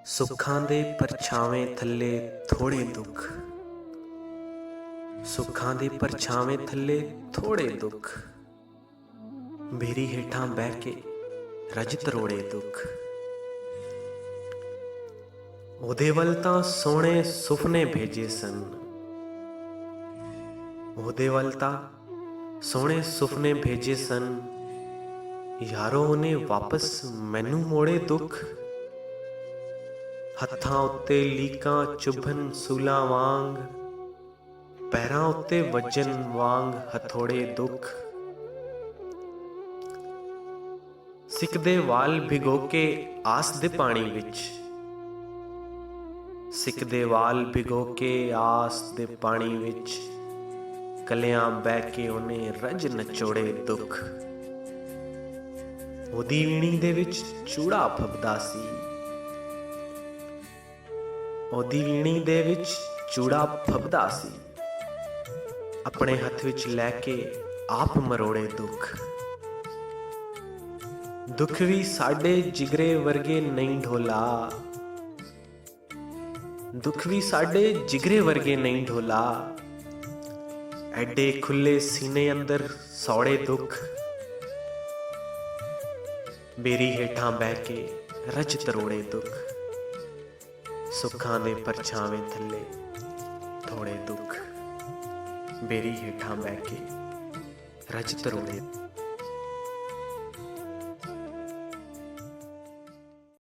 ਸੁੱਖਾਂ ਦੇ ਪਰਛਾਵੇਂ ਥੱਲੇ ਥੋੜ੍ਹੇ ਦੁੱਖ, ਸੁੱਖਾਂ ਦੇ ਪਰਛਾਵੇਂ ਥੱਲੇ ਥੋੜ੍ਹੇ ਦੁੱਖ, ਬੇਰੀ ਹੇਠਾਂ ਬਹਿ ਕੇ ਰਜ ਤਰੋੜੇ ਦੁੱਖ। ਉਹਦੇ ਵੱਲ ਤਾਂ ਸੋਹਣੇ ਸੁਪਨੇ ਭੇਜੇ ਸਨ, ਉਹਦੇ ਵੱਲ ਤਾਂ ਸੋਹਣੇ ਸੁਪਨੇ ਭੇਜੇ ਸਨ, ਯਾਰੋ ਉਹਨੇ ਵਾਪਸ ਮੈਨੂੰ ਮੋੜੇ ਦੁੱਖ। ਹੱਥਾਂ ਉੱਤੇ ਲੀਕਾਂ ਚੁੱਭਣ ਸੂਲਾਂ ਵਾਂਗ, ਪੈਰਾਂ ਉੱਤੇ ਵੱਜਣ ਵਾਂਗ ਹਥੋੜੇ ਦੁੱਖ। ਸਿੱਕਦੇ ਵਾਲ ਭਿਗੋ ਕੇ ਆਸ ਦੇ ਪਾਣੀ ਵਿੱਚ, ਸਿੱਕਦੇ ਵਾਲ ਭਿਗੋ ਕੇ ਆਸ ਦੇ ਪਾਣੀ ਵਿੱਚ, ਕਲਿਆਂ ਬਹਿ ਕੇ ਉਹਨੇ ਰਜ ਨਚੋੜੇ ਦੁੱਖ। ਉਹਦੀ ਵੀਣੀ ਦੇ ਵਿੱਚ ਚੂੜਾ ਫੱਬਦਾ ਸੀ, ਉਹਦੀ ਵੀਣੀ ਦੇ ਵਿੱਚ ਚੂੜਾ ਫੱਬਦਾ ਸੀ, ਆਪਣੇ ਹੱਥ ਵਿੱਚ ਲੈ ਕੇ ਆਪ ਮਰੋੜੇ ਦੁੱਖ। ਦੁੱਖ ਵੀ ਸਾਡੇ ਜਿਗਰੇ ਵਰਗੇ ਨਹੀਂ ਢੋਲਾ, ਦੁੱਖ ਵੀ ਸਾਡੇ ਜਿਗਰੇ ਵਰਗੇ ਨਹੀਂ ਢੋਲਾ, ਐਡੇ ਖੁੱਲੇ ਸੀਨੇ ਅੰਦਰ ਸੌੜੇ ਦੁੱਖ। ਬੇਰੀ ਹੇਠਾਂ ਬਹਿ ਕੇ ਰਜ ਤਰੋੜੇ ਦੁੱਖ, ਸੁੱਖਾਂ ਦੇ ਪਰਛਾਵੇਂ ਥੱਲੇ ਥੋੜੇ ਦੁੱਖ, ਬੇਰੀ ਹੇਠਾਂ ਬਹਿ ਕੇ ਰਜ ਤਰੋੜੇ।